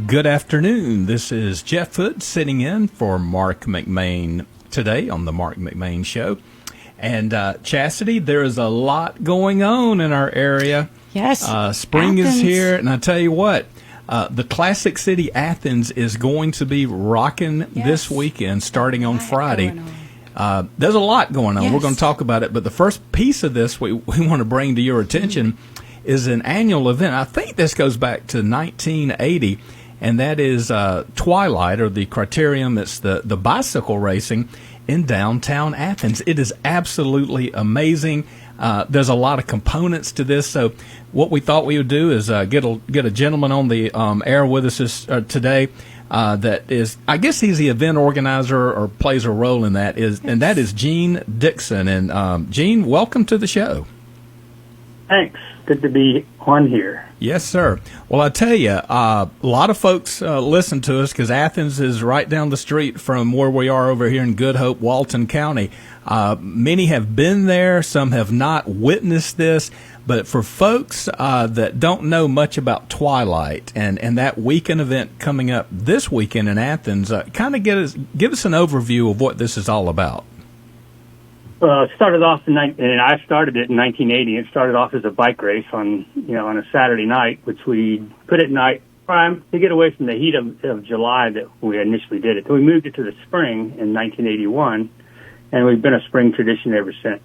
Good afternoon. This is Jeff Hood sitting in for Marc McMain today on the Marc McMain Show. And Chastity, there is a lot going on in our area. Yes. Spring Athens is here, and I tell you what, the classic city Athens is going to be rocking this weekend starting on Friday. There's a lot going on. Yes. We're going to talk about it, but the first piece of this we want to bring to your attention is an annual event. I think this goes back to 1980. And that is Twilight, or the Criterium. It's the bicycle racing in downtown Athens. It is absolutely amazing. There's a lot of components to this. So what we thought we would do is get a gentleman on the air with us today that is, I guess he's the event organizer or plays a role in that, and that is Gene Dixon. And Gene, welcome to the show. Thanks. Good to be on here. Yes, sir. Well, I tell you, a lot of folks listen to us because Athens is right down the street from where we are over here in Good Hope, Walton County. Many have been there. Some have not witnessed this. But for folks that don't know much about Twilight and that weekend event coming up this weekend in Athens, kind of give us an overview of what this is all about. It started off and I started it in 1980. It started off as a bike race on a Saturday night, which we put at night prime to get away from the heat of July that we initially did it. So we moved it to the spring in 1981, and we've been a spring tradition ever since.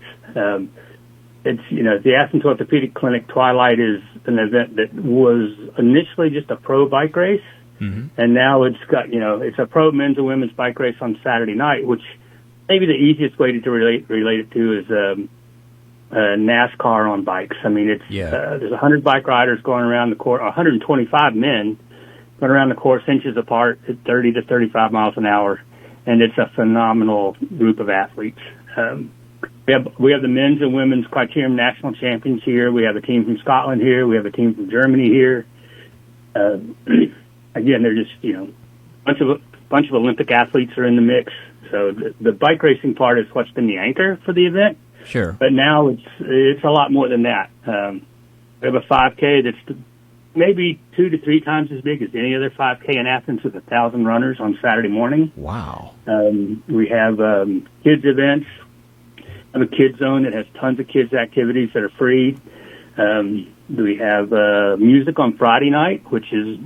It's the Athens Orthopedic Clinic Twilight is an event that was initially just a pro bike race, and now it's got it's a pro men's and women's bike race on Saturday night, which maybe the easiest way to relate it to is NASCAR on bikes. I mean, there's 100 bike riders going around the course, 125 men going around the course inches apart at 30 to 35 miles an hour, and it's a phenomenal group of athletes. We have the men's and women's Criterium national champions here. We have a team from Scotland here. We have a team from Germany here. Again, they're just bunch of Olympic athletes are in the mix. So the bike racing part is what's been the anchor for the event. Sure. But now it's a lot more than that. We have a 5K that's maybe 2 to 3 times as big as any other 5K in Athens with 1,000 runners on Saturday morning. Wow. We have kids events. We have a kids zone that has tons of kids activities that are free. We have music on Friday night, which is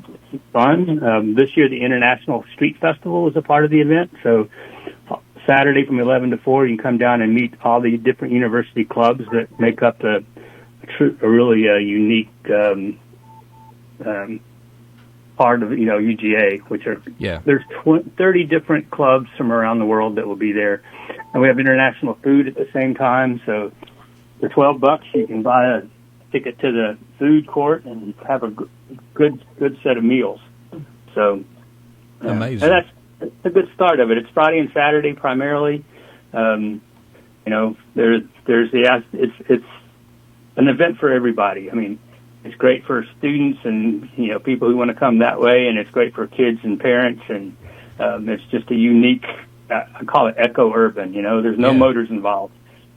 fun. This year, the International Street Festival is a part of the event. So Saturday from 11 to 4, you can come down and meet all the different university clubs that make up a really unique part of UGA, which are there's 30 different clubs from around the world that will be there, and we have international food at the same time. So for $12, you can buy a ticket to the food court and have a good set of meals. So amazing. And that's a good start of it. It's Friday and Saturday primarily. It's an event for everybody. I mean, it's great for students and people who want to come that way, and it's great for kids and parents. And it's just a unique. I call it eco-urban. There's no motors involved.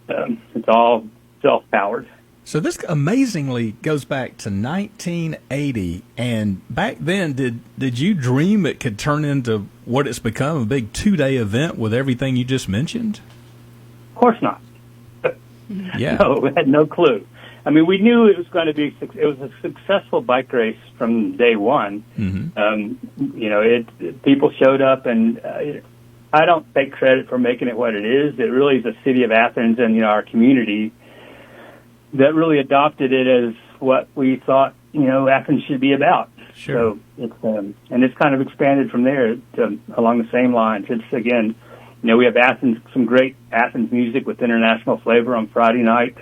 It's all self-powered. So this amazingly goes back to 1980, and back then, did you dream it could turn into what it's become, a big 2-day event with everything you just mentioned? Of course not. Yeah. No, we had no clue. I mean, we knew it was going to be. It was a successful bike race from day one. People showed up, and I don't take credit for making it what it is. It really is the city of Athens and our community that really adopted it as what we thought, Athens should be about. Sure. So it's kind of expanded from there along the same lines. It's again, we have some great Athens music with international flavor on Friday night.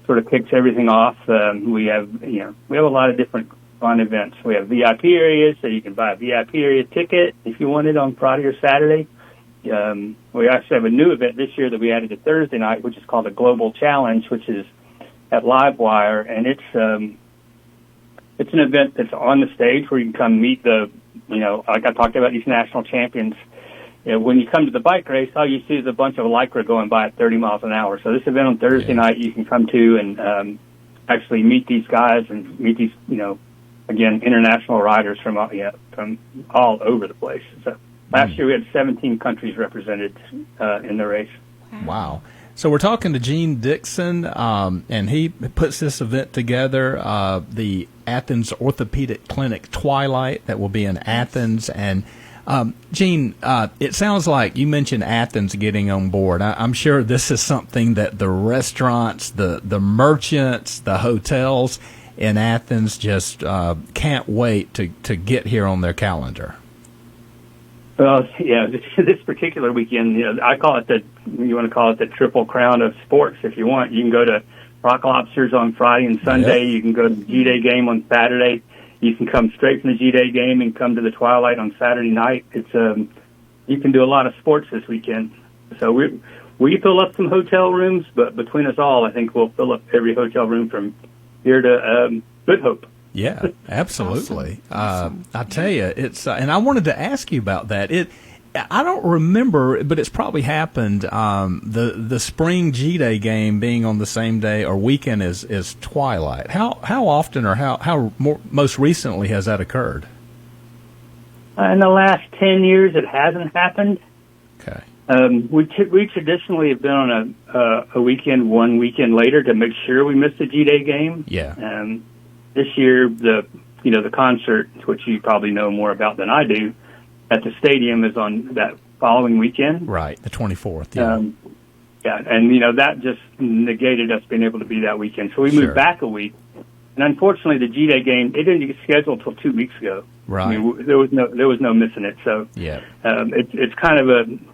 Sort of kicks everything off. We have a lot of different fun events. We have VIP areas, so you can buy a VIP area ticket if you want it on Friday or Saturday. We actually have a new event this year that we added to Thursday night, which is called the Global Challenge, which is at Livewire, and it's an event that's on the stage where you can come meet like I talked about these national champions. When you come to the bike race, all you see is a bunch of Lycra going by at 30 miles an hour. So this event on Thursday night you can come to and actually meet these guys and meet these again, international riders from all over the place. So last year we had 17 countries represented in the race. Wow. So we're talking to Gene Dixon, and he puts this event together, the Athens Orthopedic Clinic Twilight that will be in Athens. And Gene, it sounds like you mentioned Athens getting on board. I'm sure this is something that the restaurants, the merchants, the hotels in Athens just can't wait to get here on their calendar. Well, yeah, this particular weekend, I call it you want to call it the Triple Crown of sports if you want. You can go to Rock Lobsters on Friday and Sunday. Yep. You can go to the G-Day game on Saturday. You can come straight from the G-Day game and come to the Twilight on Saturday night. It's you can do a lot of sports this weekend. So we fill up some hotel rooms, but between us all, I think we'll fill up every hotel room from here to Good Hope. Yeah, absolutely. Awesome. I tell you, it's and I wanted to ask you about that. I don't remember, but it's probably happened. The spring G-Day game being on the same day or weekend as Twilight. How often or how most recently has that occurred? In the last 10 years, it hasn't happened. Okay. We traditionally have been on a weekend, one weekend later to make sure we miss the G-Day game. Yeah. This year, the concert, which you probably know more about than I do, at the stadium is on that following weekend. Right, the 24th. Yeah. And that just negated us being able to be that weekend. So we moved back a week. And unfortunately, the G-Day game, it didn't get scheduled until 2 weeks ago. Right. I mean, there was no missing it. So it's kind of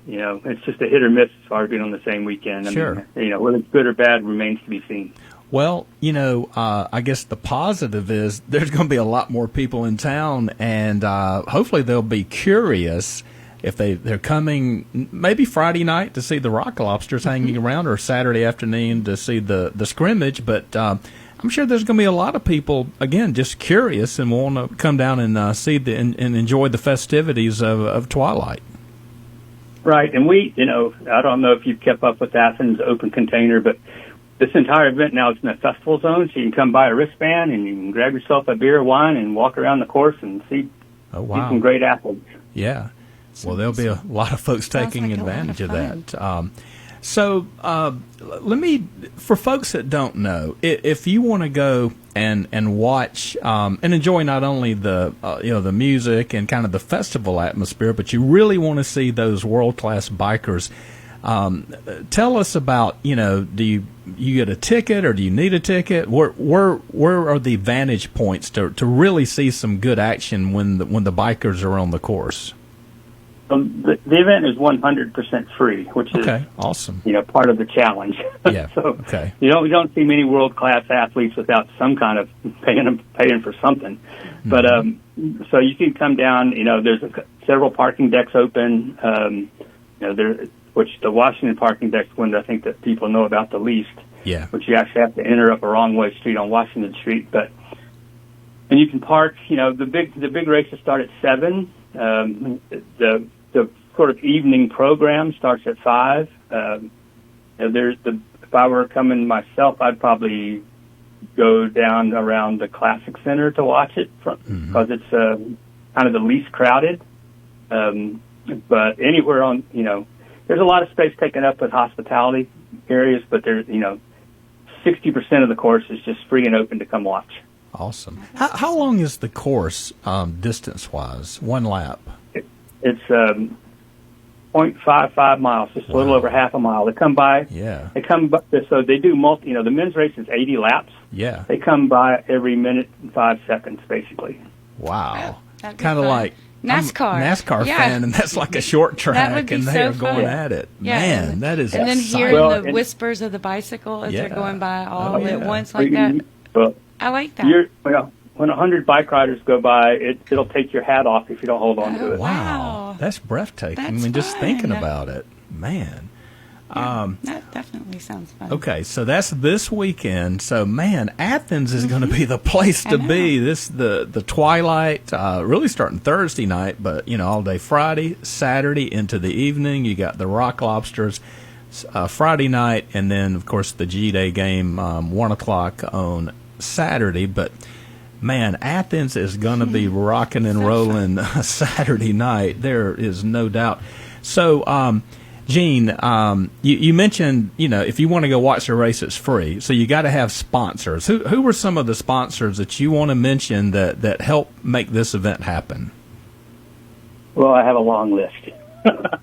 it's just a hit or miss as far as being on the same weekend. I mean, whether it's good or bad remains to be seen. Well, I guess the positive is there's going to be a lot more people in town, and hopefully they'll be curious if they're coming maybe Friday night to see the Rock Lobsters hanging around, or Saturday afternoon to see the scrimmage. But I'm sure there's going to be a lot of people, again, just curious and want to come down and see and enjoy the festivities of Twilight. Right, and I don't know if you've kept up with Athens Open Container, but this entire event now is in a festival zone, so you can come buy a wristband and you can grab yourself a beer or wine and walk around the course and see some great athletes. Yeah. Well, there'll be a lot of folks taking advantage of that. So for folks that don't know, if you want to go and watch and enjoy not only the music and kind of the festival atmosphere, but you really want to see those world-class bikers, tell us about, do you get a ticket or do you need a ticket? Where are the vantage points to really see some good action when the bikers are on the course? The event is 100% free, which is awesome. Part of the challenge. Yeah. So you don't see many world-class athletes without some kind of paying for something. Mm-hmm. But so you can come down. There's several parking decks open. Which the Washington parking deck's one that I think that people know about the least. Yeah. Which you actually have to enter up a wrong-way street on Washington Street, and you can park. The big races start at 7. The sort of evening program starts at 5. If I were coming myself, I'd probably go down around the Classic Center to watch it because it's kind of the least crowded. But anywhere on, there's a lot of space taken up with hospitality areas, but there's, 60% of the course is just free and open to come watch. Awesome. How long is the course distance-wise, one lap? It's 0.55 miles, just a little over half a mile. They come by. Yeah. So they do the men's race is 80 laps. Yeah. They come by every minute and 5 seconds, basically. Wow. Kind of like NASCAR. I'm a NASCAR fan, and that's like a short track, and they are going at it. Yeah. Man, that is and then exciting. hearing the whispers of the bicycle as they're going by all at once like that. Well, I like that. When 100 bike riders go by, it'll take your hat off if you don't hold on to it. Wow. That's breathtaking. Just thinking about it. Man. Yeah, that definitely sounds fun. Okay, so that's this weekend. So, man, Athens is going to be the place to be. The Twilight, really starting Thursday night, but, all day Friday, Saturday into the evening. You got the Rock Lobsters Friday night, and then, of course, the G-Day game, 1 o'clock on Saturday. But man, Athens is going to be rocking and rolling Saturday night. There is no doubt. So, Gene, you mentioned, if you want to go watch the race, it's free. So you got to have sponsors. Who were some of the sponsors that you want to mention that help make this event happen? Well, I have a long list.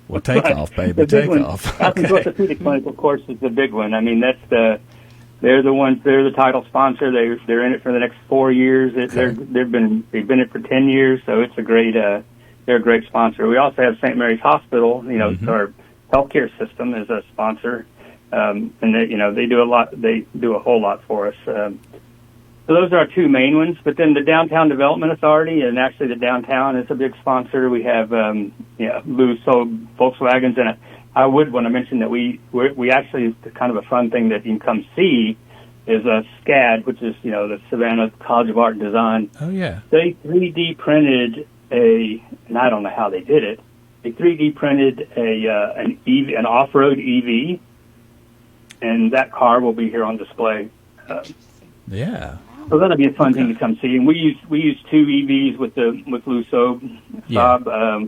Well, take off, baby. Take off. Athens Orthopedic Clinic, of course, is the big one. I mean, they're the title sponsor. They're in it for the next 4 years. They've been in it for 10 years. So it's they're a great sponsor. We also have St. Mary's Hospital. Our healthcare system is a sponsor, and they do a lot. They do a whole lot for us. So those are our two main ones. But then the Downtown Development Authority, and actually the downtown is a big sponsor. We have Volkswagens, and I would want to mention that we actually, kind of a fun thing that you can come see is SCAD, which is the Savannah College of Art and Design. Oh yeah. They 3D printed and I don't know how they did it. They 3D printed an off-road EV, and that car will be here on display. Yeah. So that'll be a fun thing to come see. And we use two EVs with Lusso. We have a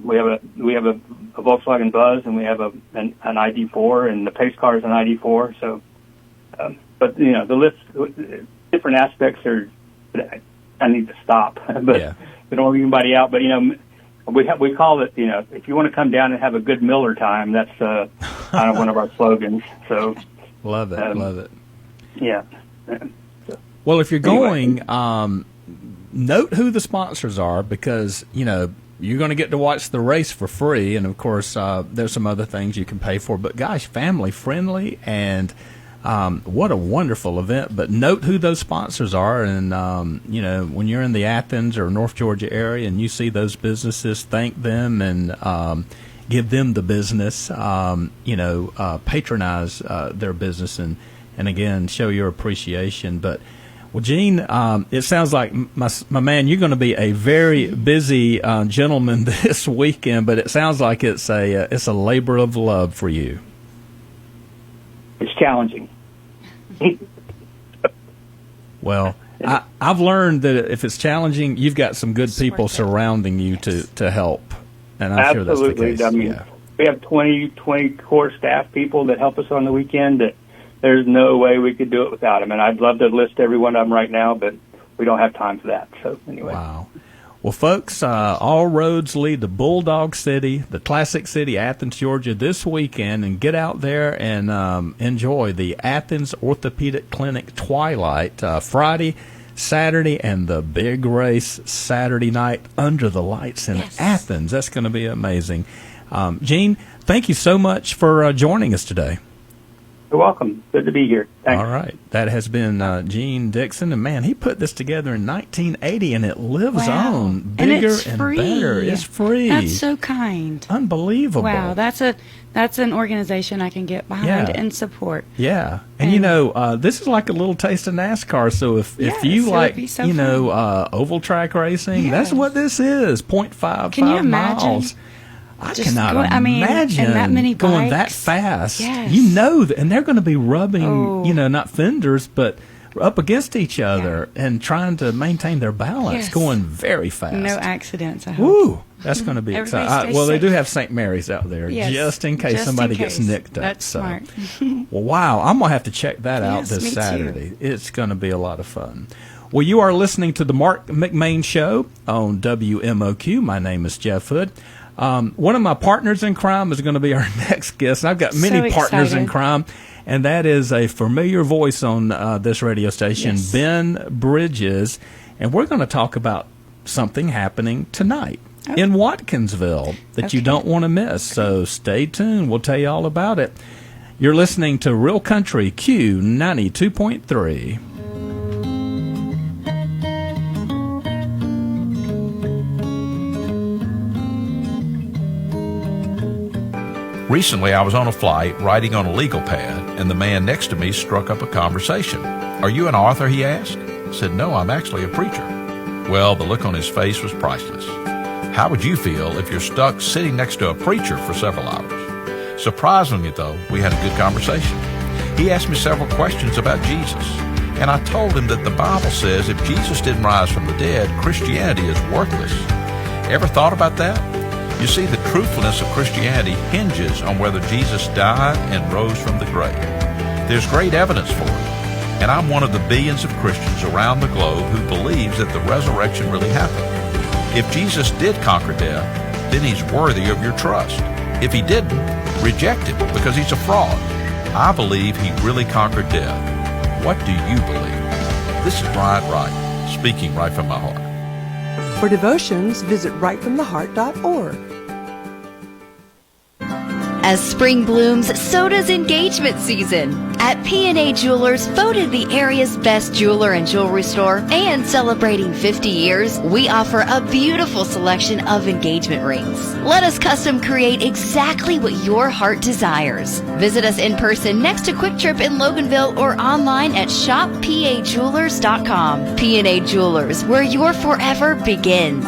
Volkswagen Buzz, and we have an ID4, and the pace car is an ID4. So, but the list, different aspects are. I need to stop, but we don't leave anybody out. But we call it. If you want to come down and have a good Miller time, that's kind of one of our slogans. So, love it. Yeah. Well, if you're going, note who the sponsors are, because, you're going to get to watch the race for free. And, of course, there's some other things you can pay for. But, gosh, family-friendly, and what a wonderful event. But note who those sponsors are. And, when you're in the Athens or North Georgia area and you see those businesses, thank them and give them the business, patronize their business and, again, show your appreciation. But, well, Gene, it sounds like, my man, you're going to be a very busy gentleman this weekend, but it sounds like it's a labor of love for you. It's challenging. Well, I've learned that if it's challenging, you've got some good people surrounding you to help, and I'm sure that's the case. I mean, we have 20 core staff people that help us on the weekend that there's no way we could do it without them. And I'd love to list every one of them right now, but we don't have time for that. So anyway. Wow. Well, folks, all roads lead to Bulldog City, the classic city, Athens, Georgia, this weekend. And get out there and enjoy the Athens Orthopedic Clinic Twilight Friday, Saturday, and the big race Saturday night under the lights in Athens. That's going to be amazing. Gene, thank you so much for joining us today. You're welcome. Good to be here. Thanks. All right. That has been Gene Dixon. And, man, he put this together in 1980, and it lives on bigger and better. It's free. That's so kind. Unbelievable. Wow. That's an organization I can get behind and support. Yeah. And, this is like a little taste of NASCAR. So if you like, oval track racing, that's what this is, 0.55 miles. I cannot imagine and that many going bikes. that fast. Yes. And they're going to be rubbing, not fenders, but up against each other and trying to maintain their balance, going very fast. No accidents, I hope. Woo! That's going to be exciting. Well, they do have St. Mary's out there, just in case somebody gets nicked up. That's smart. Well, wow. I'm going to have to check that out this Saturday. It's going to be a lot of fun. Well, you are listening to the Marc McMain Show on WMOQ. My name is Jeff Hood. One of my partners in crime is going to be our next guest. I've got many partners in crime, and that is a familiar voice on this radio station, Ben Bridges. And we're going to talk about something happening tonight in Watkinsville that you don't want to miss. So stay tuned. We'll tell you all about it. You're listening to Real Country Q 92.3. Recently, I was on a flight writing on a legal pad, and the man next to me struck up a conversation. "Are you an author?" he asked. I said, "No, I'm actually a preacher." Well, the look on his face was priceless. How would you feel if you're stuck sitting next to a preacher for several hours? Surprisingly, though, we had a good conversation. He asked me several questions about Jesus. And I told him that the Bible says if Jesus didn't rise from the dead, Christianity is worthless. Ever thought about that? You see, the truthfulness of Christianity hinges on whether Jesus died and rose from the grave. There's great evidence for it. And I'm one of the billions of Christians around the globe who believes that the resurrection really happened. If Jesus did conquer death, then he's worthy of your trust. If he didn't, reject him because he's a fraud. I believe he really conquered death. What do you believe? This is Brian Wright, speaking right from my heart. For devotions, visit rightfromtheheart.org. As spring blooms, so does engagement season. At P&A Jewelers, voted the area's best jeweler and jewelry store, and celebrating 50 years, we offer a beautiful selection of engagement rings. Let us custom create exactly what your heart desires. Visit us in person next to Quick Trip in Loganville or online at shoppajewelers.com. P&A Jewelers, where your forever begins.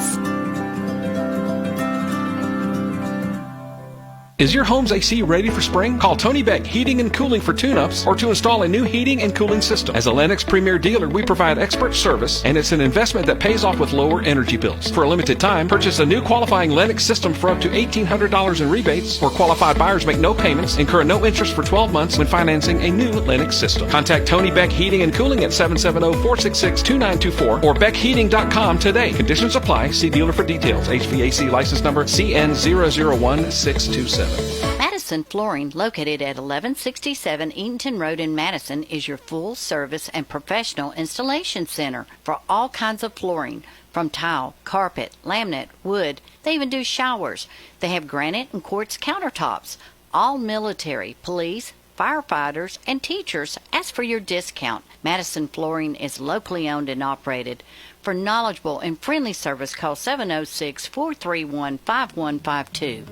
Is your home's AC ready for spring? Call Tony Beck Heating and Cooling for tune-ups or to install a new heating and cooling system. As a Lennox Premier dealer, we provide expert service, and it's an investment that pays off with lower energy bills. For a limited time, purchase a new qualifying Lennox system for up to $1,800 in rebates, or qualified buyers make no payments, incur no interest for 12 months when financing a new Lennox system. Contact Tony Beck Heating and Cooling at 770-466-2924 or beckheating.com today. Conditions apply. See dealer for details. HVAC license number CN001627. Madison Flooring, located at 1167 Eatonton Road in Madison, is your full-service and professional installation center for all kinds of flooring, from tile, carpet, laminate, wood. They even do showers. They have granite and quartz countertops. All military, police, firefighters, and teachers ask for your discount. Madison Flooring is locally owned and operated. For knowledgeable and friendly service, call 706-431-5152.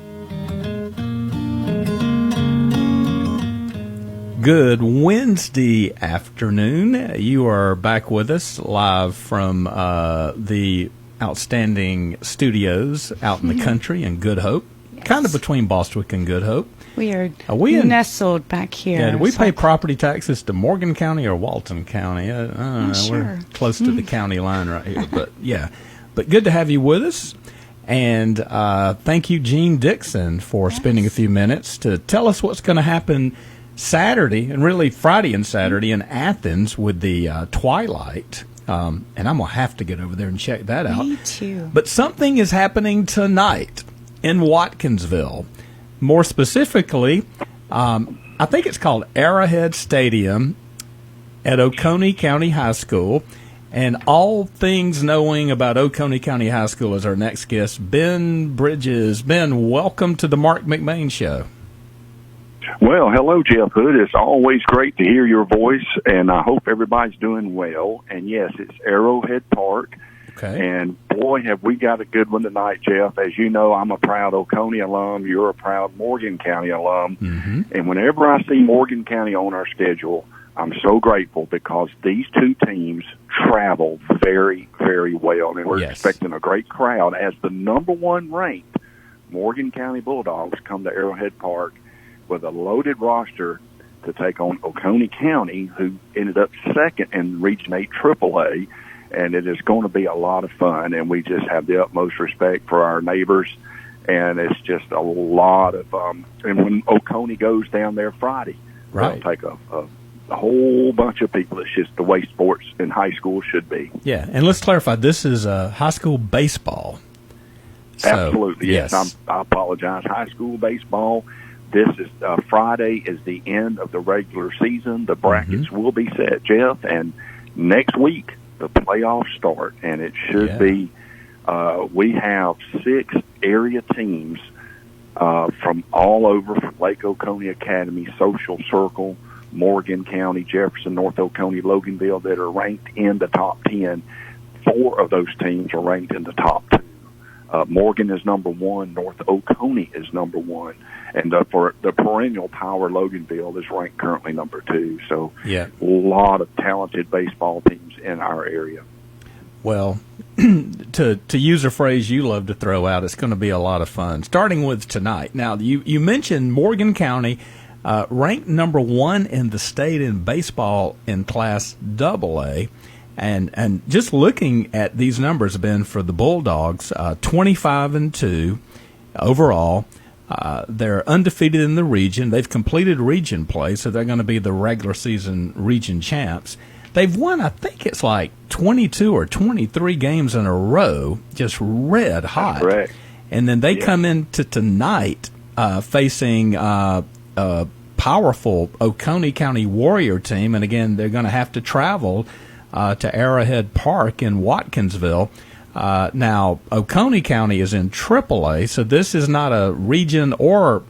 Good Wednesday afternoon. You are back with us live from the outstanding studios out in the country in Good Hope, kind of between Bostwick and Good Hope. We are nestled back here. Yeah, do we pay property taxes to Morgan County or Walton County? I don't know. Sure. We're close to the county line right here. But, yeah. But good to have you with us. And thank you, Gene Dixon, for spending a few minutes to tell us what's going to happen Saturday, and really Friday and Saturday in Athens with the Twilight. And I'm going to have to get over there and check that out. Me too. But something is happening tonight in Watkinsville. More specifically, I think it's called Arrowhead Stadium at Oconee County High School. And all things knowing about Oconee County High School is our next guest, Ben Bridges. Ben, welcome to the Marc McMain Show. Well, hello, Jeff Hood. It's always great to hear your voice, and I hope everybody's doing well. And, yes, it's Arrowhead Park. Okay. And, boy, have we got a good one tonight, Jeff. As you know, I'm a proud Oconee alum. You're a proud Morgan County alum. Mm-hmm. And whenever I see Morgan County on our schedule, I'm so grateful because these two teams travel very, very well. And we're expecting a great crowd as the number one ranked Morgan County Bulldogs come to Arrowhead Park with a loaded roster to take on Oconee County, who ended up second in Region 8 AAA, and it is going to be a lot of fun, and we just have the utmost respect for our neighbors, and it's just a lot of and when Oconee goes down there Friday, they'll take a whole bunch of people. It's just the way sports in high school should be. Yeah, and let's clarify, this is high school baseball. So, absolutely, yes. I apologize. High school baseball. This is Friday is the end of the regular season. The brackets will be set, Jeff, and next week the playoffs start, and it should be. We have 6 area teams from all over, from Lake Oconee Academy, Social Circle, Morgan County, Jefferson, North Oconee, Loganville, that are ranked in the top 10. 4 of those teams are ranked in the top 2. Morgan is number 1. North Oconee is number 1. And for the perennial power, Loganville is ranked currently number 2. So a lot of talented baseball teams in our area. Well, to use a phrase you love to throw out, it's going to be a lot of fun, starting with tonight. Now, you mentioned Morgan County. ranked number 1 in the state in baseball in Class AA. And just looking at these numbers, Ben, for the Bulldogs, 25-2 overall. They're undefeated in the region. They've completed region play, so they're going to be the regular season region champs. They've won, I think it's like 22 or 23 games in a row, just red hot. Correct. And then they come into tonight facing a powerful Oconee County Warrior team, and again, they're going to have to travel to Arrowhead Park in Watkinsville. Now, Oconee County is in AAA, so this is not a region or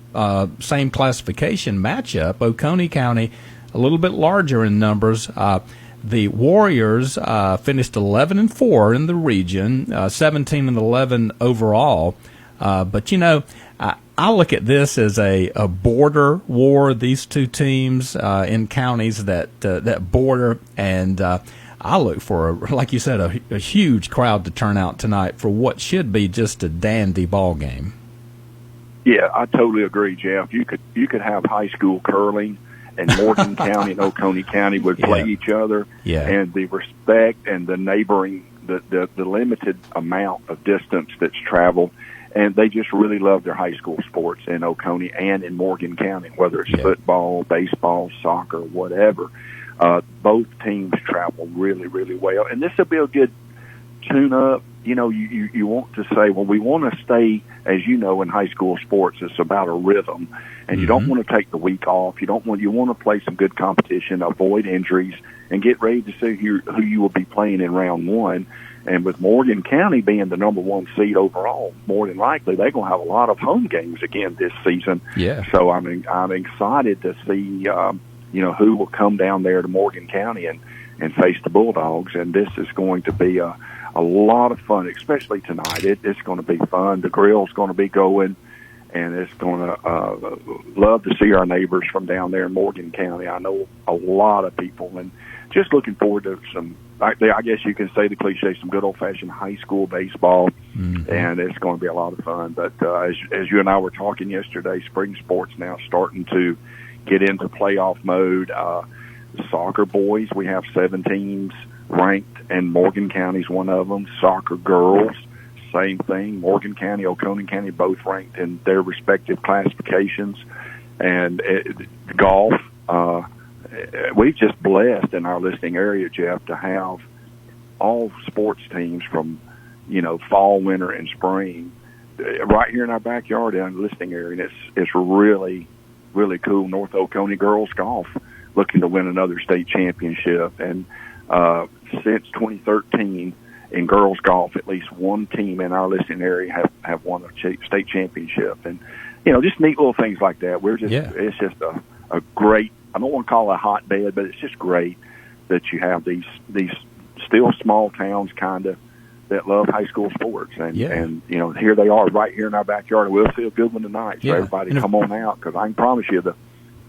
same classification matchup. Oconee County, a little bit larger in numbers. The Warriors finished 11-4 in the region, 17-11 overall. But, you know, I look at this as a border war, these two teams in counties that border, and I look for, like you said, a huge crowd to turn out tonight for what should be just a dandy ball game. Yeah, I totally agree, Jeff. You could have high school curling, and Morgan County and Oconee County would play each other, and the respect and the neighboring, the limited amount of distance that's traveled, and they just really love their high school sports in Oconee and in Morgan County, whether it's football, baseball, soccer, whatever. Both teams travel really, really well, and this will be a good tune-up. You know, you want to say, well, we want to stay, as you know, in high school sports, it's about a rhythm, and you don't want to take the week off. You want to play some good competition, avoid injuries, and get ready to see who you will be playing in round one. And with Morgan County being the number 1 seed overall, more than likely they're going to have a lot of home games again this season. Yeah. So I'm excited to see who will come down there to Morgan County and face the Bulldogs. And this is going to be a lot of fun, especially tonight. It's going to be fun. The grill's going to be going, and it's going to love to see our neighbors from down there in Morgan County. I know a lot of people, and just looking forward to some, I guess you can say the cliche, some good old-fashioned high school baseball, and it's going to be a lot of fun. But as you and I were talking yesterday, spring sports now starting to get into playoff mode. Soccer boys, we have 7 teams ranked, and Morgan County's one of them. Soccer girls, same thing. Morgan County, Oconee County, both ranked in their respective classifications. And golf, we've just blessed in our listening area, Jeff, to have all sports teams from, fall, winter, and spring right here in our backyard in the listening area. And it's really, really cool. North Oconee girls golf looking to win another state championship. And since 2013, in girls golf, at least one team in our listening area have won a state championship. And, just neat little things like that. It's just a great, I don't want to call it a hotbed, but it's just great that you have these still small towns kind of that love high school sports. And here they are right here in our backyard, and we'll see a good one tonight. So everybody come on out, because I can promise you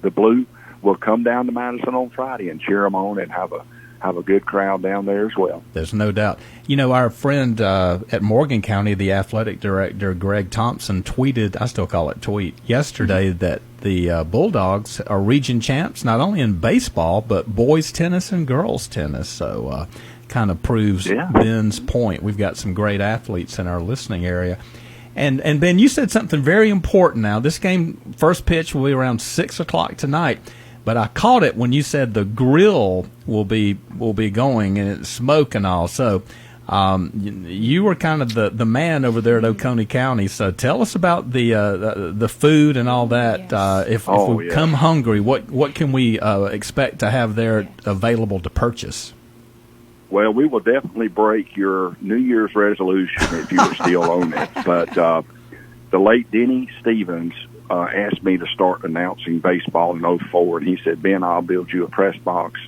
the Blue will come down to Madison on Friday and cheer them on and have a good crowd down there as well. There's no doubt. Our friend at Morgan County, the athletic director, Greg Thompson, tweeted, I still call it tweet, yesterday that the Bulldogs are region champs, not only in baseball, but boys tennis and girls tennis. So kind of proves Ben's point. We've got some great athletes in our listening area. And Ben, you said something very important now. This game, first pitch will be around 6 o'clock tonight. But I caught it when you said the grill will be going and it's smoke and all. So you were kind of the man over there at Oconee County. So tell us about the food and all that. If we come hungry, what can we expect to have there available to purchase? Well, we will definitely break your New Year's resolution if you are still on it. But the late Denny Stevens asked me to start announcing baseball in 2004, and he said, Ben, I'll build you a press box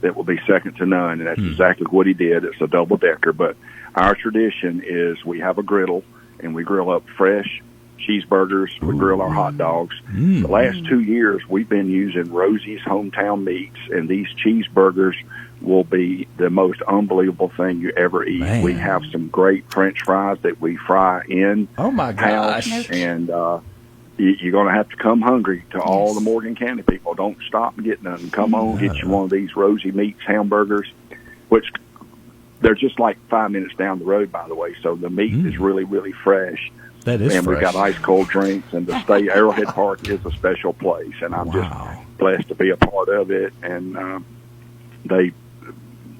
that will be second to none, and that's exactly what he did. It's a double-decker, but our tradition is we have a griddle, and we grill up fresh cheeseburgers, we grill our hot dogs. The last 2 years, we've been using Rosie's Hometown Meats, and these cheeseburgers will be the most unbelievable thing you ever eat. Man. We have some great French fries that we fry in my gosh. And you're going to have to come hungry to all the Morgan County people. Don't stop and get nothing. Come on, get you one of these Rosie Meats hamburgers, which they're just like 5 minutes down the road, by the way. So the meat is really, really fresh. That is and fresh. We've got ice cold drinks, and the state Arrowhead Park is a special place, and I'm just blessed to be a part of it. And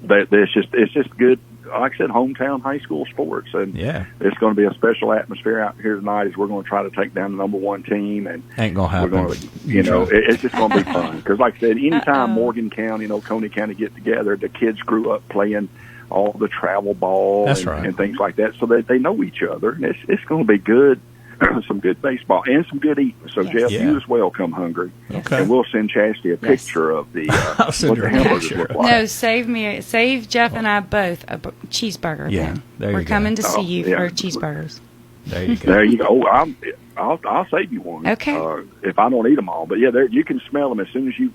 it's just good. Like I said, hometown high school sports, and it's going to be a special atmosphere out here tonight. As we're going to try to take down the number 1 team, and ain't gonna happen. We're going to, it's just going to be fun. Because, like I said, anytime Morgan County and Oconee County get together, the kids grew up playing all the travel ball and things like that, so that they know each other. And it's going to be good. Some good baseball and some good eating. So, Jeff, you as well come hungry. Okay. And we'll send Chastity a picture of the what the hamburgers look like. No, save Jeff and I both a cheeseburger. Yeah, then. there you We're go. coming to see you for cheeseburgers. There you go. There you go. I'll save you one. Okay. If I don't eat them all, but you can smell them as soon as you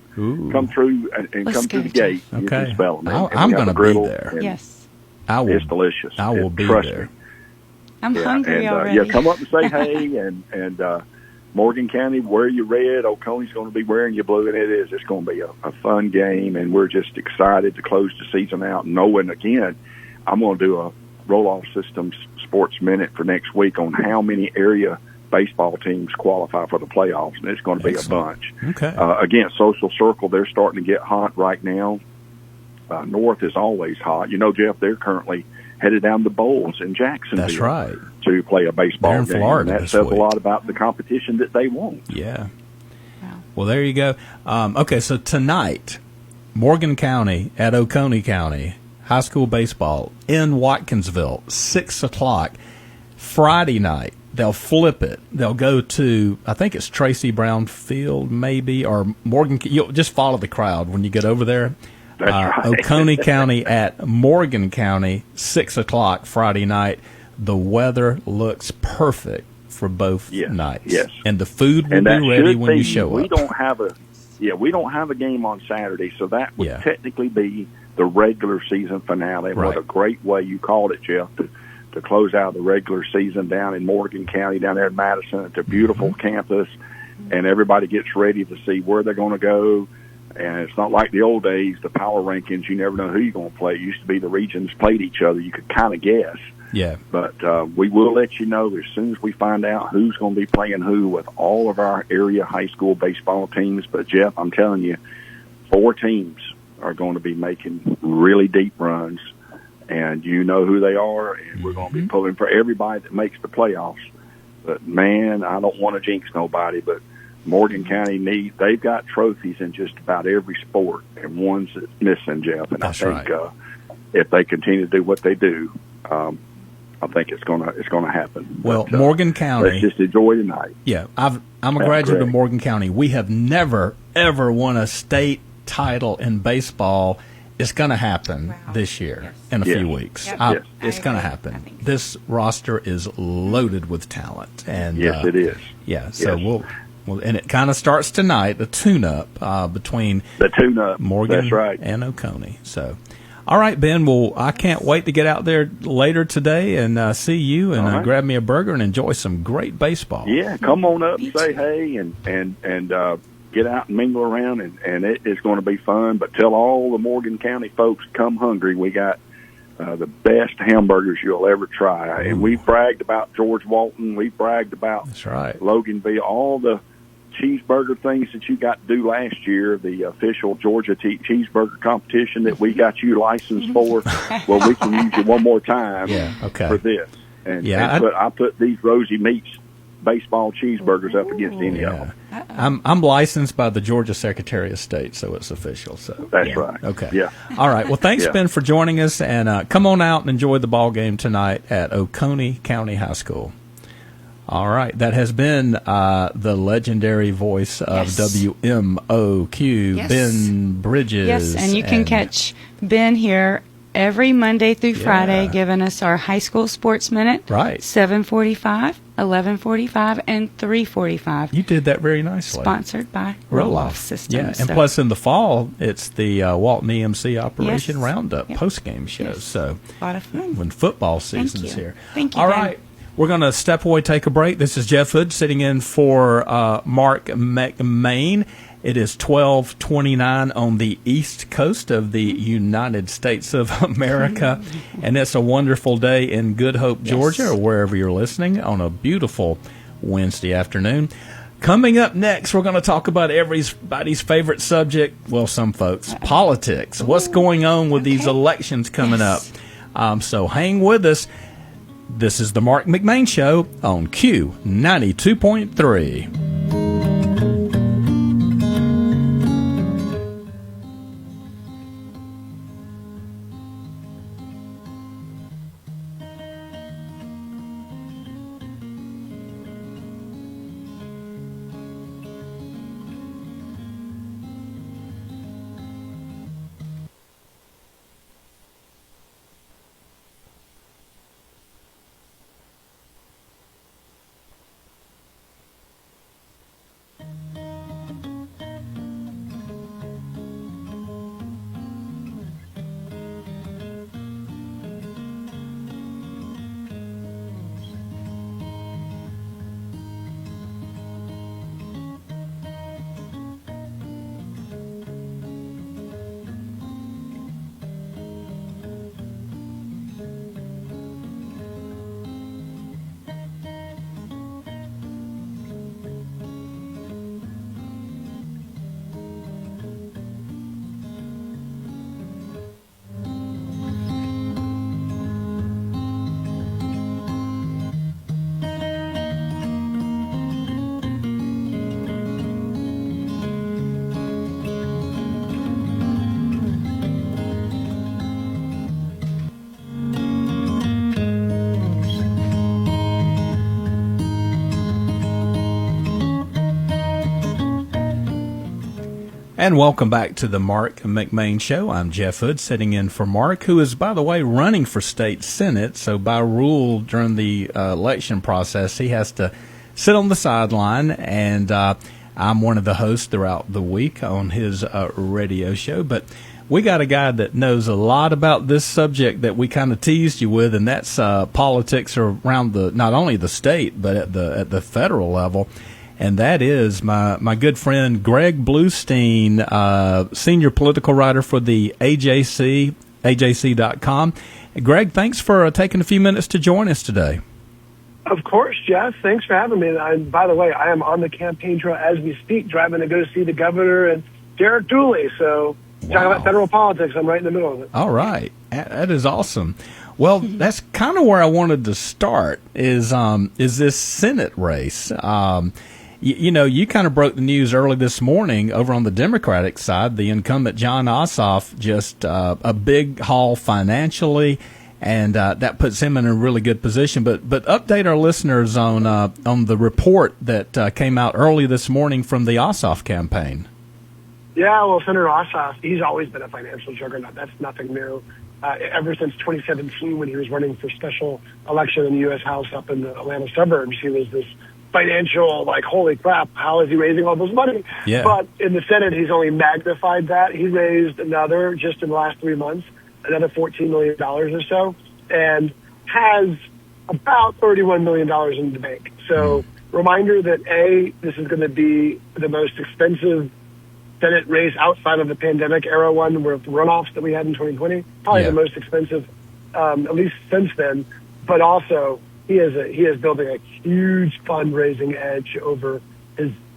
come through and come through the gate. You can smell them. I'm going to be there. Yes. It's delicious. I will be there. I'm hungry already. Come up and say hey, and Morgan County, wear your red. Oconee's going to be wearing your blue, and it's going to be a fun game, and we're just excited to close the season out, knowing, again, I'm going to do a roll-off systems sports minute for next week on how many area baseball teams qualify for the playoffs, and it's going to be a bunch. Okay. Again, Social Circle, they're starting to get hot right now. North is always hot. Jeff, they're currently headed down to Bowles in Jacksonville. That's right. To play a baseball They're in game. Florida And that says a lot about the competition that they want. Yeah. Wow. Well, there you go. Okay, so tonight, Morgan County at Oconee County, high school baseball in Watkinsville, 6 o'clock. Friday night, they'll flip it. They'll go to, I think it's Tracy Brown Field, maybe, or Morgan. You'll just follow the crowd when you get over there. That's right. Oconee County at Morgan County, 6 o'clock Friday night. The weather looks perfect for both nights. Yes. And the food will be ready when you show up. We don't have a game on Saturday, so that would technically be the regular season finale. Right. What a great way you called it, Jeff, to close out the regular season down in Morgan County, down there in Madison. It's a beautiful campus, and everybody gets ready to see where they're going to go. And it's not like the old days, the power rankings, you never know who you're going to play. It used to be the regions played each other. You could kind of guess. Yeah. But we will let you know as soon as we find out who's going to be playing who with all of our area high school baseball teams. But, Jeff, I'm telling you, 4 teams are going to be making really deep runs. And you know who they are, and we're going to be pulling for everybody that makes the playoffs. But, man, I don't want to jinx nobody, but Morgan County they've got trophies in just about every sport, and one's that's missing, Jeff. And that's I think if they continue to do what they do, I think it's gonna happen. Well, but, Morgan County. Let's just enjoy tonight. Yeah, I'm a graduate of Morgan County. We have never ever won a state title in baseball. It's going to happen this year in a few weeks. Yep. It's going to happen. This roster is loaded with talent, and yes, it is. Yeah, so we'll and it kind of starts tonight. The tune-up between Morgan That's right. and Oconee. So. All right, Ben. Well, I can't wait to get out there later today and see you and grab me a burger and enjoy some great baseball. Yeah, come on up, say hey, and get out and mingle around, and it is going to be fun. But tell all the Morgan County folks, come hungry. We got the best hamburgers you'll ever try. And we bragged about George Walton. We bragged about Loganville, all the cheeseburger things that you got to do last year, the official Georgia cheeseburger competition that we got you licensed for. Well, we can use you one more time for this. And I put these Rosie Meats baseball cheeseburgers up against any of them. I'm licensed by the Georgia Secretary of State, so it's official. So that's right. Okay. Yeah. All right. Well, thanks, Ben, for joining us, and come on out and enjoy the ball game tonight at Oconee County High School. All right. That has been the legendary voice of WMOQ, Ben Bridges. Yes, and you can catch Ben here every Monday through Friday, giving us our high school sports minute. Right. 7:45, 11:45, and 3:45. You did that very nicely. Sponsored by Roll-Off Systems. Yeah, and plus in the fall, it's the Walton EMC Operation Roundup post-game show. Yes. So a lot of fun when football season's here. Thank you. All Ben. right. We're going to step away, take a break. This is Jeff Hood sitting in for Marc McMain. It is 12:29 on the east coast of the United States of America, and it's a wonderful day in Good Hope, Georgia, or wherever you're listening on a beautiful Wednesday afternoon. Coming up next, we're going to talk about everybody's favorite subject, well, some folks, politics. What's going on with these elections coming up? So hang with us. This is the Marc McMain Show on Q92.3. And welcome back to the Marc McMain Show. I'm Jeff Hood, sitting in for Marc, who is, by the way, running for state senate. So by rule during the election process, he has to sit on the sideline, and I'm one of the hosts throughout the week on his radio show. But we got a guy that knows a lot about this subject that we kind of teased you with, and that's politics around not only the state but at the federal level. And that is my good friend Greg Bluestein, senior political writer for the AJC, AJC.com. Greg, thanks for taking a few minutes to join us today. Of course, Jeff. Thanks for having me. And by the way, I am on the campaign trail as we speak, driving to go see the governor and Derek Dooley. So talking about federal politics, I'm right in the middle of it. All right. That is awesome. Well, that's kind of where I wanted to start is this Senate race. You kind of broke the news early this morning over on the Democratic side. The incumbent Jon Ossoff just a big haul financially, and that puts him in a really good position. But update our listeners on the report that came out early this morning from the Ossoff campaign. Yeah, well, Senator Ossoff, he's always been a financial juggernaut. That's nothing new. Ever since 2017, when he was running for special election in the U.S. House up in the Atlanta suburbs, he was this financial, like, holy crap, how is he raising all this money? Yeah. But in the Senate, he's only magnified that. He raised another, just in the last 3 months, another $14 million or so, and has about $31 million in the bank. So, reminder that, A, this is going to be the most expensive Senate race outside of the pandemic era one with runoffs that we had in 2020. Probably the most expensive, at least since then. But also, he is building a huge fundraising edge over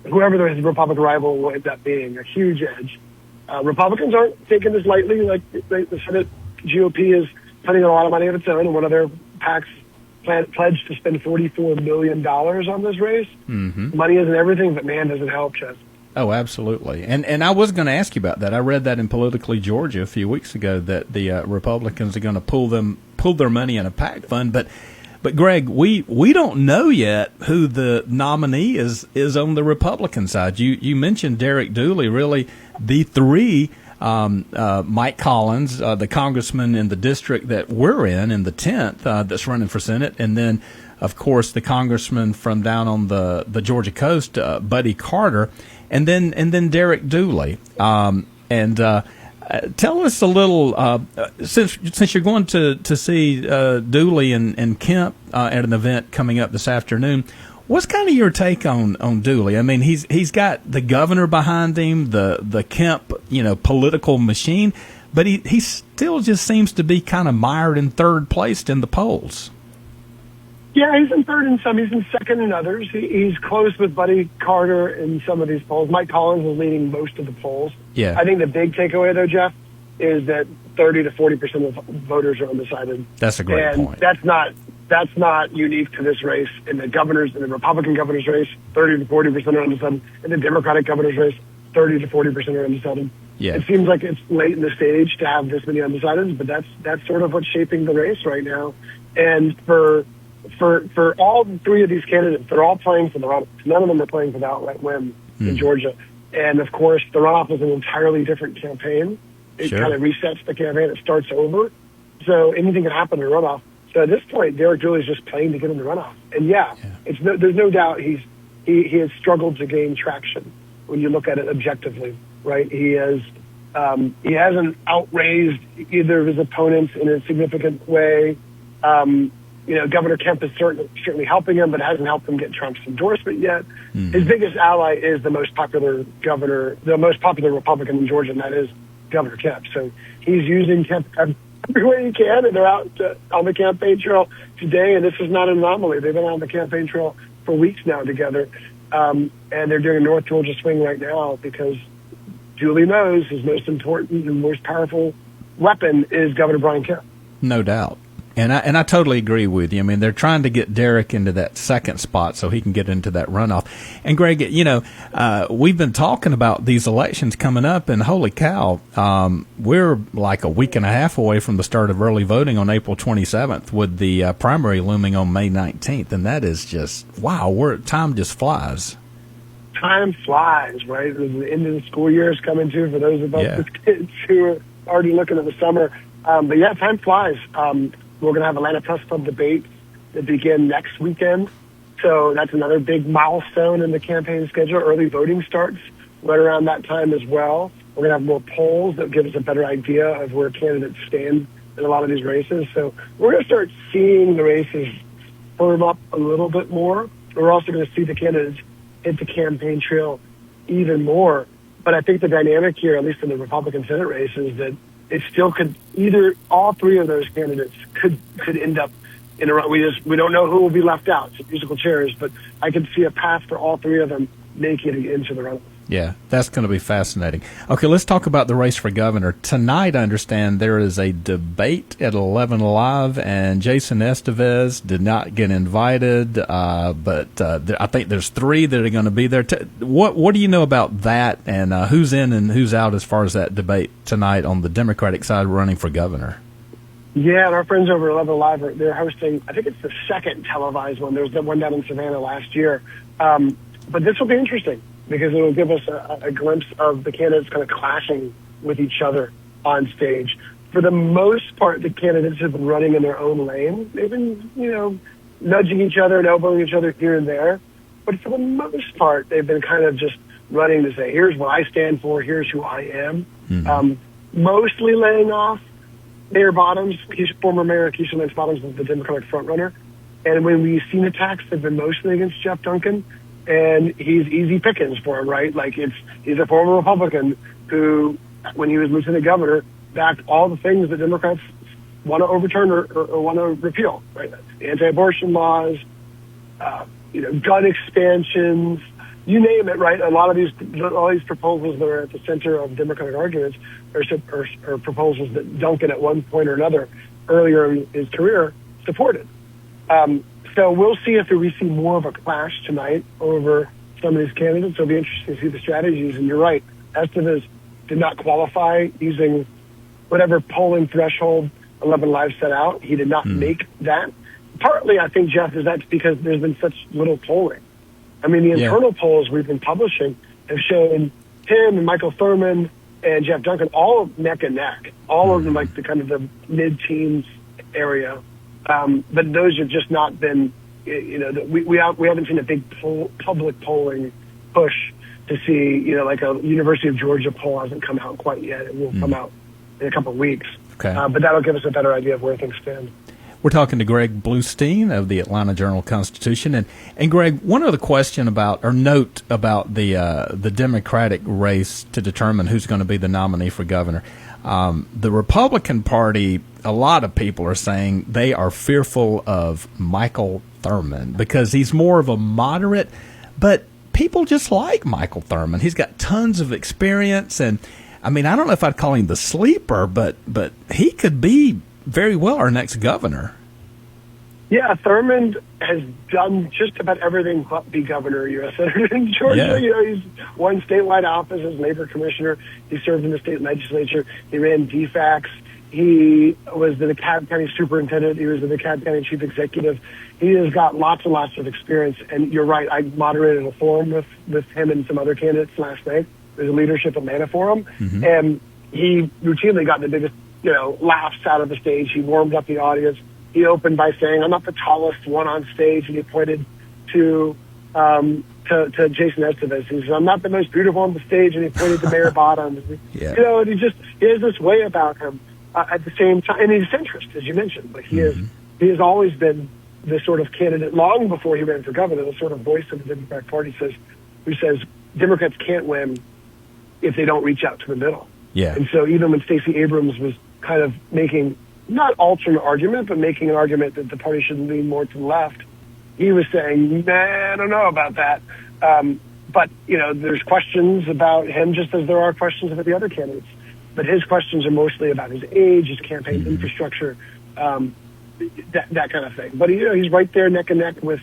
whoever his Republican rival will end up being, a huge edge. Republicans aren't taking this lightly. Like the Senate GOP is spending a lot of money of its own, and one of their PACs pledged to spend $44 million on this race. Mm-hmm. Money isn't everything, but man, does it help, Chess. Oh, absolutely. And I was going to ask you about that. I read that in Politically Georgia a few weeks ago that the Republicans are going to pull their money in a PAC fund, but Greg, we don't know yet who the nominee is on the Republican side. You mentioned Derek Dooley. Really, the three, Mike Collins, the congressman in the district that we're in the 10th, that's running for Senate, and then, of course, the congressman from down on the Georgia coast, Buddy Carter, and then Derek Dooley. Tell us a little, since you're going to see Dooley and Kemp at an event coming up this afternoon. What's kind of your take on Dooley? I mean, he's got the governor behind him, the Kemp, political machine, but he still just seems to be kind of mired in third place in the polls. Yeah, he's in third in some, he's in second in others. He's close with Buddy Carter in some of these polls. Mike Collins is leading most of the polls. Yeah. I think the big takeaway, though, Jeff, is that 30 to 40% of voters are undecided. That's a great point. That's not unique to this race. In the Republican governor's race, 30 to 40% are undecided. In the Democratic governor's race, 30 to 40% are undecided. Yeah. It seems like it's late in the stage to have this many undecideds, but that's sort of what's shaping the race right now. And for all three of these candidates, they're all playing for the runoff. None of them are playing for the outright win in Georgia. And, of course, the runoff is an entirely different campaign. It kind of resets the campaign. It starts over. So anything can happen in a runoff. So at this point, Derek Dooley is just playing to get in the runoff. And, there's no doubt he has struggled to gain traction when you look at it objectively, right? He hasn't outraised either of his opponents in a significant way. Governor Kemp is certainly helping him, but hasn't helped him get Trump's endorsement yet. His biggest ally is the most popular Republican in Georgia, and that is Governor Kemp. So he's using Kemp every way he can, and they're out on the campaign trail today, and this is not an anomaly. They've been on the campaign trail for weeks now together, and they're doing a North Georgia swing right now because Dooley knows his most important and most powerful weapon is Governor Brian Kemp. No doubt. And I totally agree with you. I mean, they're trying to get Derek into that second spot so he can get into that runoff. And Greg, we've been talking about these elections coming up, and holy cow, we're like a week and a half away from the start of early voting on April 27th, with the primary looming on May 19th, and that is just time just flies. Time flies, right? The end of the school year is coming too for those of us with kids who are already looking at the summer. But time flies. We're going to have Atlanta Press Club debates that begin next weekend. So that's another big milestone in the campaign schedule. Early voting starts right around that time as well. We're going to have more polls that give us a better idea of where candidates stand in a lot of these races. So we're going to start seeing the races firm up a little bit more. We're also going to see the candidates hit the campaign trail even more. But I think the dynamic here, at least in the Republican Senate race, is that it still could all three of those candidates could end up in a run. We don't know who will be left out. It's musical chairs, but I can see a path for all three of them making it into the run. Yeah, that's going to be fascinating. Okay, let's talk about the race for governor. Tonight, I understand there is a debate at 11 Live, and Jason Estevez did not get invited, but I think there's three that are going to be there. What do you know about that, and who's in and who's out as far as that debate tonight on the Democratic side running for governor? Yeah, and our friends over at 11 Live, they're hosting, I think it's the second televised one. There was the one down in Savannah last year. But this will be interesting, because it will give us a glimpse of the candidates kind of clashing with each other on stage. For the most part, the candidates have been running in their own lane. They've been, nudging each other and elbowing each other here and there. But for the most part, they've been kind of just running to say, here's what I stand for, here's who I am. Mostly laying off Mayor Bottoms, former Mayor Keisha Lance Bottoms was the Democratic frontrunner. And when we've seen attacks, they've been mostly against Jeff Duncan. And he's easy pickings for him, right? Like he's a former Republican who, when he was lieutenant governor, backed all the things that Democrats want to overturn or want to repeal, right? Anti-abortion laws, gun expansions, you name it, right? All these proposals that are at the center of Democratic arguments are proposals that Duncan at one point or another earlier in his career supported. So we'll see if we see more of a clash tonight over some of these candidates. It'll be interesting to see the strategies. And you're right, Estevez did not qualify using whatever polling threshold 11 Live set out. He did not make that. Partly, I think, Jeff, is that's because there's been such little polling. I mean, the internal polls we've been publishing have shown him and Michael Thurman and Jeff Duncan all neck and neck, all of them like the kind of the mid-teens area. But those have just not been, we haven't seen a big public polling push to see, like a University of Georgia poll hasn't come out quite yet. It will come out in a couple of weeks. Okay. But that'll give us a better idea of where things stand. We're talking to Greg Bluestein of the Atlanta Journal-Constitution, and Greg, one other question note about the Democratic race to determine who's going to be the nominee for governor. The Republican Party, a lot of people are saying they are fearful of Michael Thurman because he's more of a moderate, but people just like Michael Thurman. He's got tons of experience, and I mean, I don't know if I'd call him the sleeper, but he could be very well our next governor. Yeah, Thurman has done just about everything but be governor, U.S. Senator in Georgia. Yeah. He's won statewide office as labor commissioner. He served in the state legislature. He ran DFACS. He was the DeKalb County superintendent. He was the DeKalb County chief executive. He has got lots and lots of experience. And you're right, I moderated a forum with him and some other candidates last night. There's a Leadership Atlanta forum. Mm-hmm. And he routinely got the biggest laughs out of the stage. He warmed up the audience. He opened by saying, "I'm not the tallest one on stage," and he pointed to Jason Estevez. He said, "I'm not the most beautiful on the stage," and he pointed to Mayor Bottoms. Yeah. And he has this way about him. At the same time, and he's a centrist, as you mentioned, but he has always been the sort of candidate long before he ran for governor, the sort of voice of the Democratic Party who says Democrats can't win if they don't reach out to the middle. Yeah. And so even when Stacey Abrams was kind of making, not alternate argument, but making an argument that the party should lean more to the left, he was saying, "Nah, I don't know about that." But, there's questions about him just as there are questions about the other candidates. But his questions are mostly about his age, his campaign infrastructure, that kind of thing. But, he's right there neck and neck with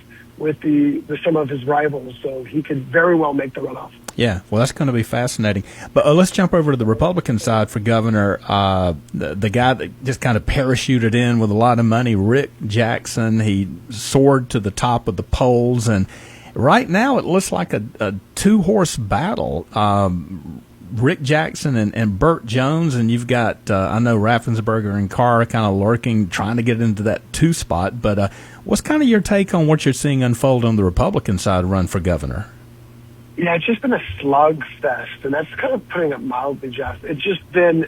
some of his rivals, so he could very well make the runoff. Yeah, well, that's going to be fascinating. But let's jump over to the Republican side for governor. The guy that just kind of parachuted in with a lot of money, Rick Jackson, he soared to the top of the polls. And right now it looks like a two-horse battle. Rick Jackson and Burt Jones, and you've got, I know, Raffensperger and Carr kind of lurking, trying to get into that two spot. But what's kind of your take on what you're seeing unfold on the Republican side run for governor? Yeah, it's just been a slugfest, and that's kind of putting it mildly, Jeff. It's just been,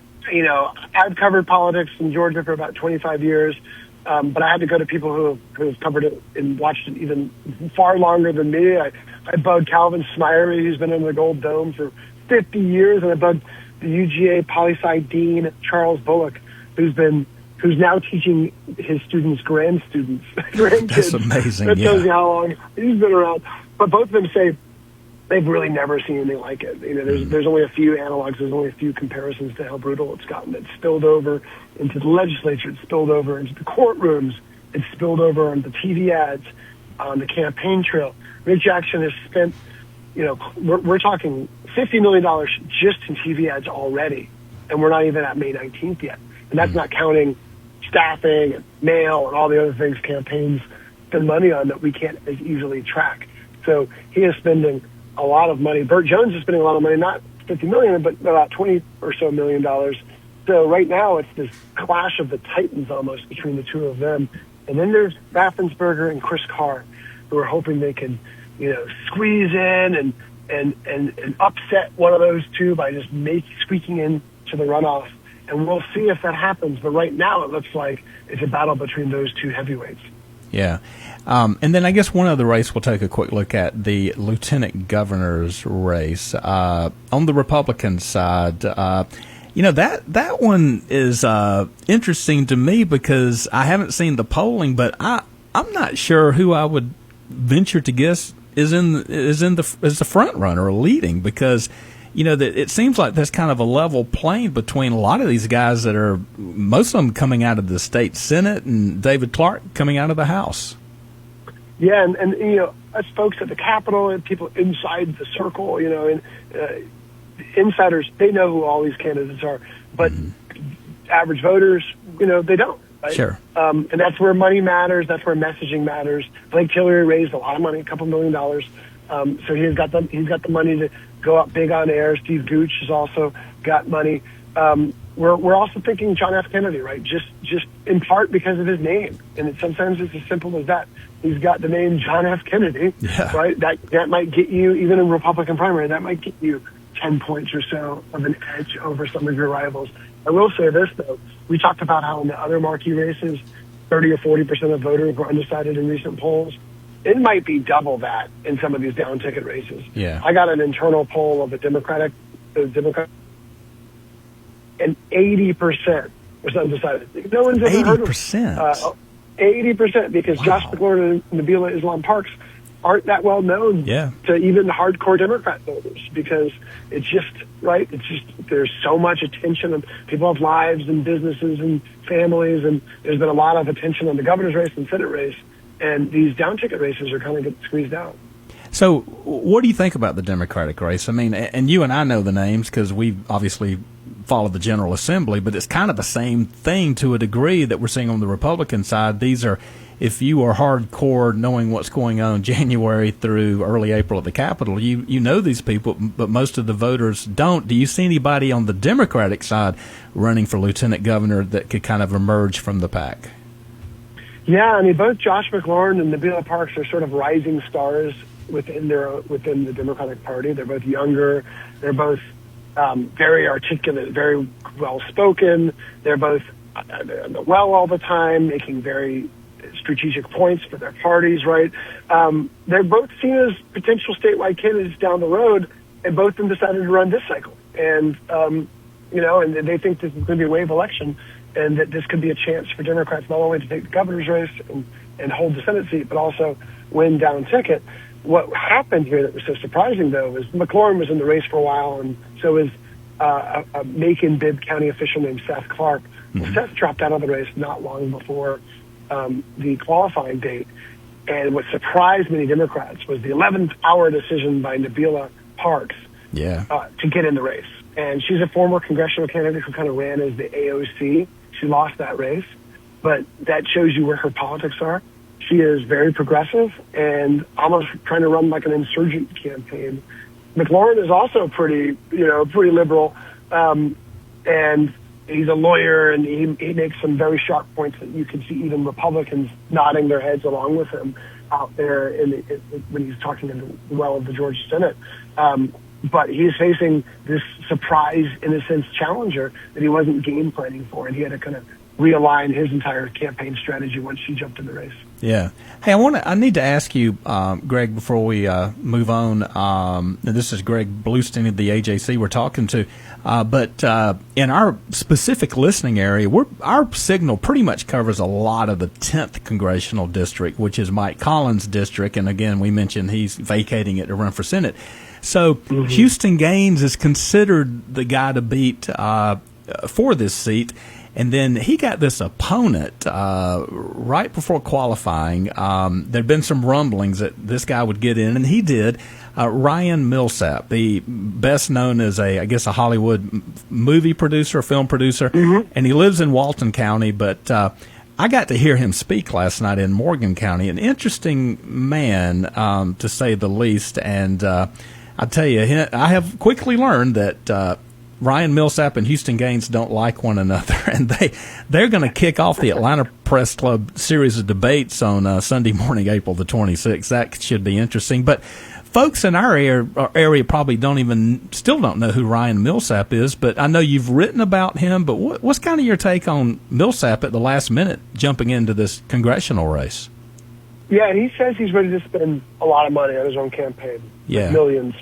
I've covered politics in Georgia for about 25 years, but I had to go to people who have covered it and watched it even far longer than me. I bugged Calvin Smyre, who's been in the Gold Dome for 50 years, and I bugged the UGA poli-sci dean, Charles Bullock, who's now teaching his students' grandkids. That's amazing. That tells you how long he's been around. But both of them say they've really never seen anything like it. There's only a few analogs. There's only a few comparisons to how brutal it's gotten. It's spilled over into the legislature. It's spilled over into the courtrooms. It's spilled over on the TV ads, on the campaign trail. Rick Jackson has spent, we're talking $50 million just in TV ads already, and we're not even at May 19th yet. And that's not counting staffing and mail and all the other things campaigns spend money on that we can't as easily track. So he is spending a lot of money. Burt Jones is spending a lot of money, not $50 million, but about $20 or so million. So right now it's this clash of the titans almost between the two of them. And then there's Raffensperger and Chris Carr, who are hoping they can, squeeze in and upset one of those two by just squeaking in to the runoff. And we'll see if that happens. But right now it looks like it's a battle between those two heavyweights. Yeah. And then I guess one other race we'll take a quick look at, the lieutenant governor's race. On the Republican side, that one is interesting to me because I haven't seen the polling, but I'm not sure who I would venture to guess is the front runner or leading, because that it seems like there's kind of a level playing between a lot of these guys that are, most of them coming out of the state Senate and David Clark coming out of the House. Yeah, and us folks at the Capitol and people inside the circle, and insiders, they know who all these candidates are, but average voters, they don't. Right? Sure. And that's where money matters. That's where messaging matters. Blake Tillery raised a lot of money, a couple $1 million. So he's got the money to go up big on air. Steve Gooch has also got money. we're also thinking John F. Kennedy, right? Just in part because of his name, and sometimes it's as simple as that. He's got the name John F. Kennedy, right? That might get you, even in Republican primary, that might get you 10 points or so of an edge over some of your rivals. I will say this, though. We talked about how in the other marquee races, 30 or 40% of voters were undecided in recent polls. It might be double that in some of these down ticket races. Yeah. I got an internal poll of a Democrat, and 80% was undecided. No one's ever heard of 80%. 80%, because Josh McLaurin and Nabila Islam Parks aren't that well known to even hardcore Democrat voters, because it's just, right, there's so much attention, and people have lives and businesses and families, and there's been a lot of attention on the governor's race and Senate race, and these down ticket races are kind of getting squeezed out. So what do you think about the Democratic race? I mean, and you and I know the names because we obviously follow the General Assembly, but it's kind of the same thing to a degree that we're seeing on the Republican side. These are, if you are hardcore knowing what's going on January through early April at the Capitol, you know these people, but most of the voters don't. Do you see anybody on the Democratic side running for lieutenant governor that could kind of emerge from the pack? Yeah, I mean, both Josh McLaurin and Nabila Parks are sort of rising stars within the Democratic Party. They're both younger. They're both very articulate, very well spoken. They're both well all the time, making very strategic points for their parties. Right? They're both seen as potential statewide candidates down the road, and both of them decided to run this cycle. And and they think this is going to be a wave election, and that this could be a chance for Democrats not only to take the governor's race and hold the Senate seat, but also win down ticket. What happened here that was so surprising, though, is McLaurin was in the race for a while, and so is a Macon-Bibb County official named Seth Clark. Well, Seth dropped out of the race not long before the qualifying date, and what surprised many Democrats was the 11th hour decision by Nabila Parks to get in the race. And she's a former congressional candidate who kind of ran as the AOC. She lost that race, but that shows you where her politics are. She is very progressive and almost trying to run like an insurgent campaign. McLaurin is also pretty liberal, and he's a lawyer, and he makes some very sharp points that you can see even Republicans nodding their heads along with him out there when he's talking in the well of the Georgia Senate. But he's facing this surprise, in a sense, challenger that he wasn't game planning for, and he had to kind of realign his entire campaign strategy once she jumped in the race. Yeah. Hey, I need to ask you, Greg, before we move on. This is Greg Bluestein of the AJC we're talking to. But in our specific listening area, our signal pretty much covers a lot of the 10th congressional district, which is Mike Collins' district. And again, we mentioned he's vacating it to run for Senate. So Houston Gaines is considered the guy to beat for this seat. And then he got this opponent right before qualifying. There'd been some rumblings that this guy would get in, and he did. Ryan Millsap, the best known as a Hollywood movie producer, film producer, and he lives in Walton County. But I got to hear him speak last night in Morgan County. An interesting man, to say the least. And I tell you, I have quickly learned that Ryan Millsap and Houston Gaines don't like one another, and they're going to kick off the Atlanta Press Club series of debates on Sunday morning, April the 26th. That should be interesting. But folks in our area probably still don't know who Ryan Millsap is, but I know you've written about him. But what's kind of your take on Millsap at the last minute jumping into this congressional race? Yeah, and he says he's ready to spend a lot of money on his own campaign, like millions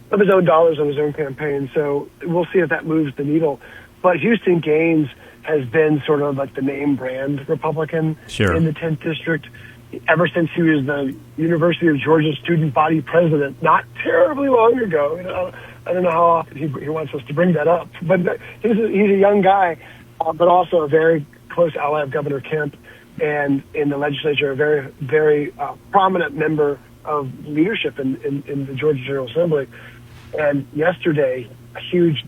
of his own dollars on his own campaign. So we'll see if that moves the needle. But Houston Gaines has been sort of like the name brand Republican in the 10th district ever since he was the University of Georgia student body president, not terribly long ago. I don't know how often he wants us to bring that up, but he's a young guy, but also a very close ally of Governor Kemp, and in the legislature, a very, very prominent member of leadership in the Georgia General Assembly. And yesterday, a huge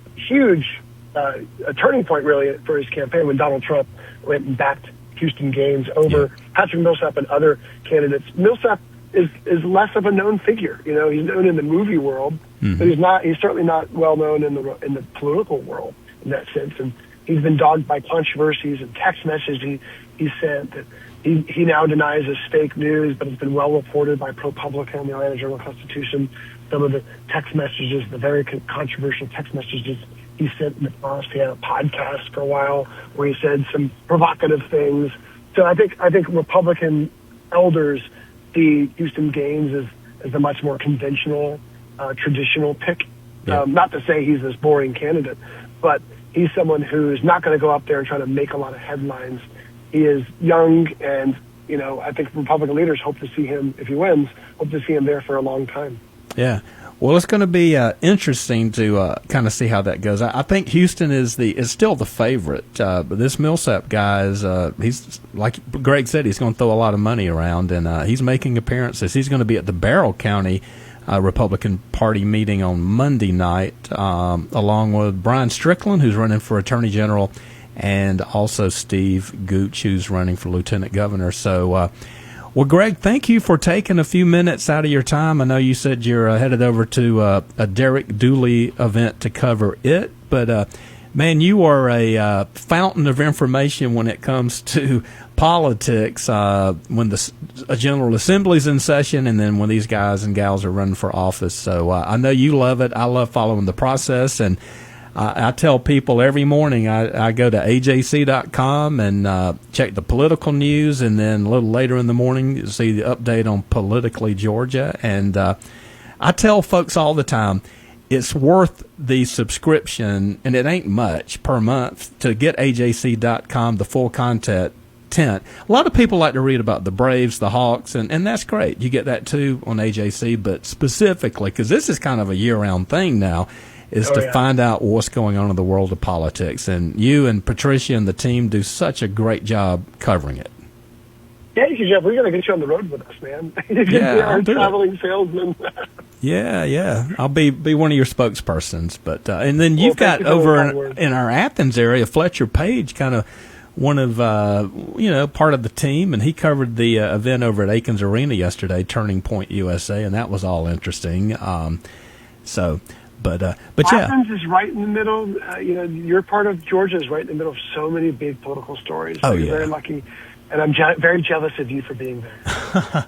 a turning point really for his campaign when Donald Trump went and backed Houston Gaines over Patrick Millsap and other candidates. Millsap is less of a known figure. He's known in the movie world, but he's certainly not well known in the political world. in that sense. And he's been dogged by controversies and text messages he sent that he now denies as fake news, but it's been well reported by ProPublica, the Atlanta Journal-Constitution. Some of the text messages, the very controversial text messages he sent in the past. He had a podcast for a while where he said some provocative things. So I think Republican elders see Houston Gaines as a much more conventional, traditional pick. Yeah. Not to say he's this boring candidate, but he's someone who's not going to go up there and try to make a lot of headlines. He is young, and I think Republican leaders hope to see him, if he wins, hope to see him there for a long time. Yeah. Well, it's going to be interesting to kind of see how that goes. I think Houston is still the favorite, but this Millsap guy he's like Greg said, he's going to throw a lot of money around, and he's making appearances. He's going to be at the Barrow County Republican Party meeting on Monday night, along with Brian Strickland, who's running for Attorney General, and also Steve Gooch, who's running for Lieutenant Governor. So, well, Greg, thank you for taking a few minutes out of your time. I know you said you're headed over to a Derek Dooley event to cover it, but man, you are a fountain of information when it comes to politics, when a General Assembly's in session, and then when these guys and gals are running for office. So I know you love it. I love following the process, and I tell people every morning I go to ajc.com and check the political news, and then a little later in the morning you see the update on Politically Georgia. And I tell folks all the time, it's worth the subscription, and it ain't much per month, to get ajc.com, the full content. A lot of people like to read about the Braves, the Hawks, and that's great. You get that too on AJC, but specifically, because this is kind of a year-round thing now, is to find out what's going on in the world of politics. And you and Patricia and the team do such a great job covering it. Thank you, Jeff. We got to get you on the road with us, man. Yeah, You're our traveling salesman. Yeah. I'll be one of your spokespersons. But and then you've got over in our Athens area, Fletcher Page, kind of one of part of the team, and he covered the event over at Aikens Arena yesterday, Turning Point USA, and that was all interesting. But yeah, Athens is right in the middle. Your part of Georgia is right in the middle of so many big political stories. Oh, You're yeah. very lucky, and I'm very jealous of you for being there.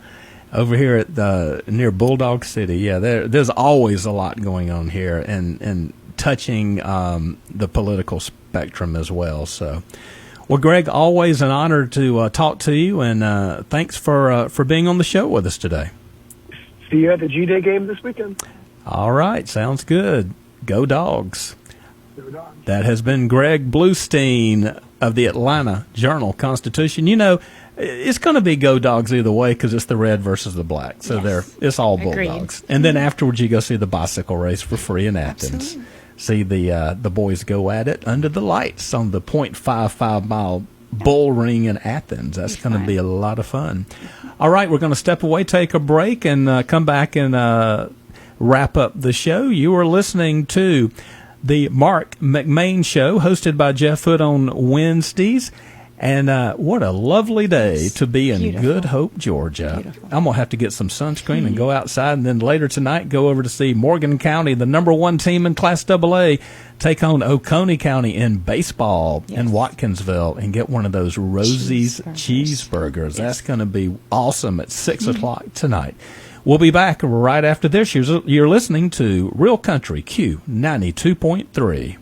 Over here at near Bulldog City, yeah, there's always a lot going on here, and touching the political spectrum as well. So, well, Greg, always an honor to talk to you, and thanks for being on the show with us today. See you at the G-Day game this weekend. All right, sounds good. Go Dogs. Go Dogs. That has been Greg Bluestein of the Atlanta Journal-Constitution. It's going to be Go Dogs either way because it's the red versus the black. So it's all Bulldogs. And then afterwards you go see the bicycle race for free in Athens. Absolutely. See the boys go at it under the lights on the 0.55-mile bull ring in Athens. That's going to be a lot of fun. All right, we're going to step away, take a break, and come back and wrap up the show. You are listening to the Marc McMain Show, hosted by Jeff Hood on Wednesdays. And what a lovely day to be in Good Hope, Georgia. Beautiful. I'm going to have to get some sunscreen and go outside, and then later tonight go over to see Morgan County, the #1 team in Class AA, take on Oconee County in baseball in Watkinsville and get one of those Rosie's cheeseburgers. That's going to be awesome at 6 o'clock tonight. We'll be back right after this. You're listening to Real Country Q 92.3.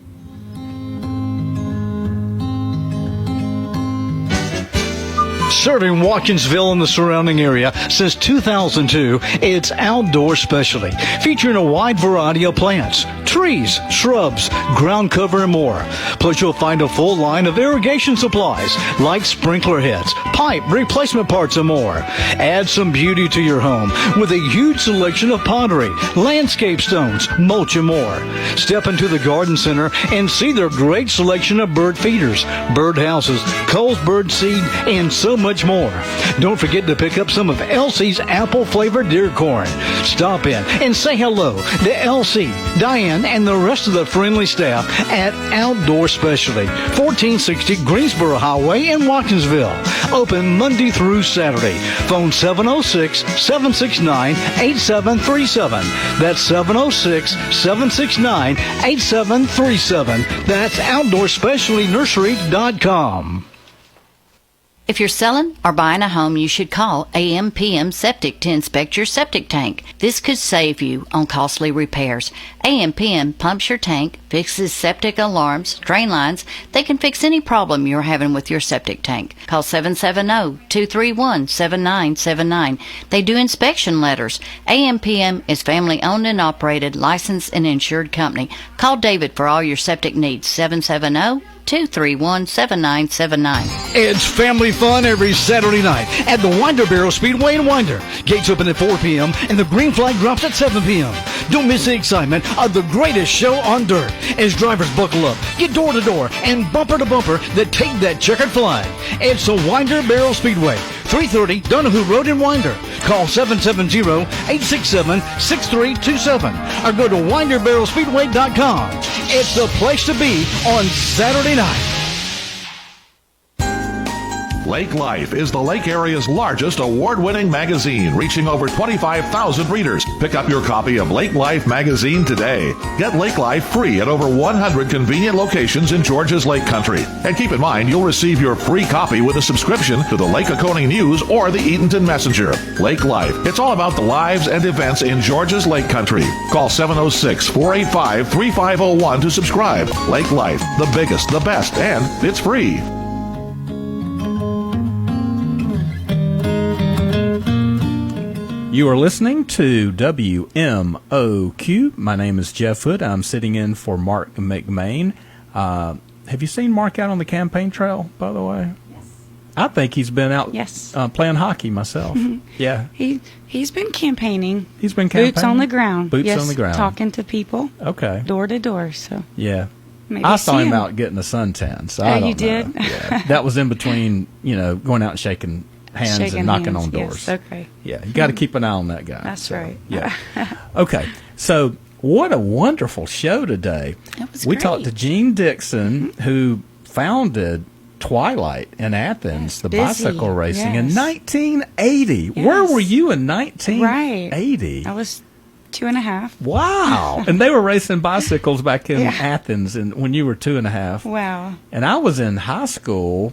Serving Watkinsville and the surrounding area since 2002, it's Outdoor Specialty, featuring a wide variety of plants, trees, shrubs, ground cover, and more. Plus, you'll find a full line of irrigation supplies like sprinkler heads, pipe replacement parts, and more. Add some beauty to your home with a huge selection of pottery, landscape stones, mulch, and more. Step into the garden center and see their great selection of bird feeders, bird houses, Cole's bird seed, and so much much more. Don't forget to pick up some of Elsie's apple-flavored deer corn. Stop in and say hello to Elsie, Diane, and the rest of the friendly staff at Outdoor Specialty, 1460 Greensboro Highway in Watkinsville. Open Monday through Saturday. Phone 706-769-8737. That's 706-769-8737. That's OutdoorSpecialtyNursery.com. If you're selling or buying a home, you should call AMPM Septic to inspect your septic tank. This could save you on costly repairs. AMPM pumps your tank, fixes septic alarms, drain lines. They can fix any problem you're having with your septic tank. Call 770-231-7979. They do inspection letters. AMPM is family owned and operated, licensed and insured company. Call David for all your septic needs. 770-231-7979. It's family fun every Saturday night at the Winder Barrel Speedway in Winder. Gates open at 4 p.m. and the green flag drops at 7 p.m. Don't miss the excitement of the greatest show on dirt as drivers buckle up, get door to door and bumper to bumper that take that checkered flag. It's the Winder Barrel Speedway, 330 Donahue Road in Winder. Call 770-867-6327 or go to winderbarrelspeedway.com. It's the place to be on Saturday night. Lake Life is the Lake area's largest award-winning magazine, reaching over 25,000 readers. Pick up your copy of Lake Life magazine today. Get Lake Life free at over 100 convenient locations in Georgia's Lake Country. And keep in mind, you'll receive your free copy with a subscription to the Lake Oconee News or the Eatonton Messenger. Lake Life. It's all about the lives and events in Georgia's Lake Country. Call 706-485-3501 to subscribe. Lake Life, the biggest, the best, and it's free. You are listening to WMOQ. My name is Jeff Hood. I'm sitting in for Marc McMain. Have you seen Marc out on the campaign trail, by the way? Yes. I think he's been out playing hockey myself. Yeah. He's been campaigning. He's been campaigning? Boots on the ground. Boots on the ground. Talking to people. Okay. Door to door. So yeah. Maybe I saw him out getting a suntan. So I don't you did? know. Yeah. That was in between, going out and shaking hands and knocking on doors. Yes, okay. Yeah, you got to keep an eye on that guy. That's right. Yeah. Okay, so what a wonderful show today. It was We great. talked to Gene Dixon, who founded Twilight in Athens, the bicycle racing, in 1980. Yes. Where were you in 1980? Right. I was 2.5. Wow. And they were racing bicycles back in Athens when you were 2.5. Wow. And I was in high school.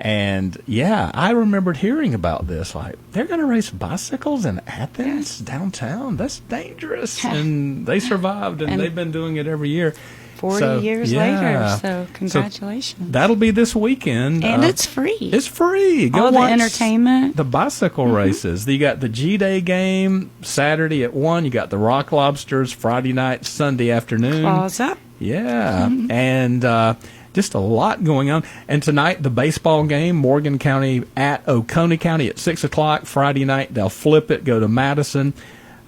And, I remembered hearing about this. Like, they're going to race bicycles in Athens, downtown? That's dangerous. And they survived, and they've been doing it every year. 40 years later, so congratulations. So that'll be this weekend. And it's free. It's free. Go all watch the entertainment. The bicycle races. You got the G-Day game Saturday at 1. You got the Rock Lobsters Friday night, Sunday afternoon. Claws up. Yeah. And just a lot going on. And tonight, the baseball game, Morgan County at Oconee County at 6 o'clock. Friday night, they'll flip it, go to Madison.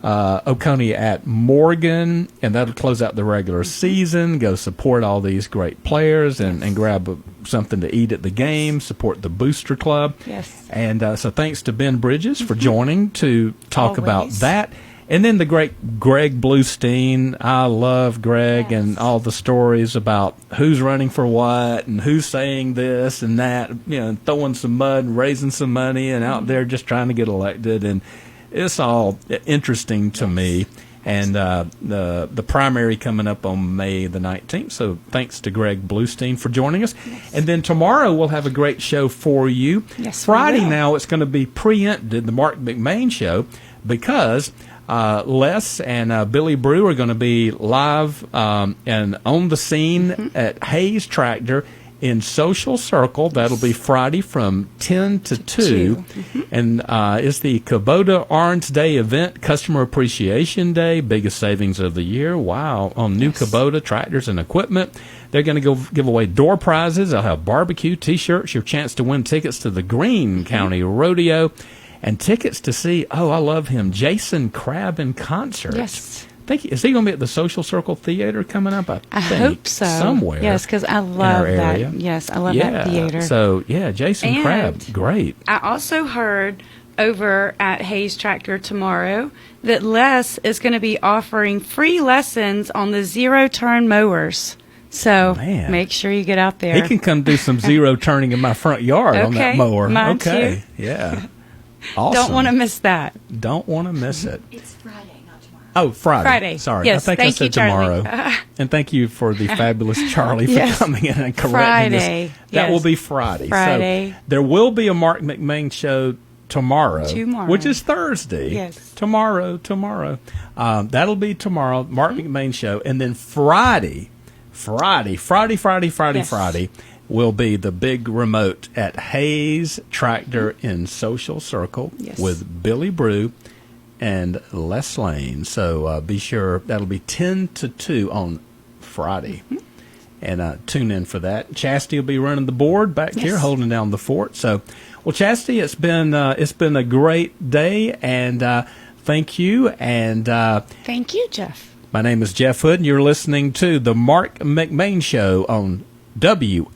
Oconee at Morgan, and that'll close out the regular season. Go support all these great players and grab something to eat at the game. Support the Booster Club. Yes. And so thanks to Ben Bridges for joining to talk about that. And then the great Greg Bluestein. I love Greg and all the stories about who's running for what and who's saying this and that, throwing some mud and raising some money and out there just trying to get elected. And it's all interesting to me. And the primary coming up on May the 19th. So thanks to Greg Bluestein for joining us. Yes. And then tomorrow we'll have a great show for you. Yes, Friday now it's going to be preempted, the Marc McMain show, because Les and Billy Brew are going to be live and on the scene at Hayes Tractor in Social Circle. That'll be Friday from 10 to 2. And it's the Kubota Orange Day event, Customer Appreciation Day, biggest savings of the year. Wow, on new Kubota tractors and equipment. They're going to go give away door prizes. They'll have barbecue, T-shirts, your chance to win tickets to the Greene County Rodeo, and tickets to see, I love him, Jason Crabb in concert. Yes. Is he going to be at the Social Circle Theater coming up? I hope so. Somewhere. Yes, because I love that. Area. Yes, I love that theater. So, Jason Crabb, great. I also heard over at Hayes Tractor tomorrow that Les is going to be offering free lessons on the zero-turn mowers. So make sure you get out there. He can come do some zero turning in my front yard on that mower. Mine too. Yeah. Awesome. Don't want to miss that. Don't want to miss it. It's Friday, not tomorrow. Oh, Friday. Friday. Sorry. Yes, I think I said tomorrow. And thank you for the fabulous Charlie for coming in and correcting Friday. us. That will be Friday. Friday. So there will be a Marc McMain show tomorrow, which is Thursday. Yes. Tomorrow. That'll be tomorrow, Marc McMain show. And then Friday will be the big remote at Hayes Tractor in Social Circle with Billy Brew and Les Lane. So be sure that'll be 10 to 2 on Friday. And tune in for that. Chastity will be running the board back here, holding down the fort. So, well, Chastity, it's been a great day, and thank you. And thank you, Jeff. My name is Jeff Hood, and you're listening to the Marc McMain Show on WMOQ.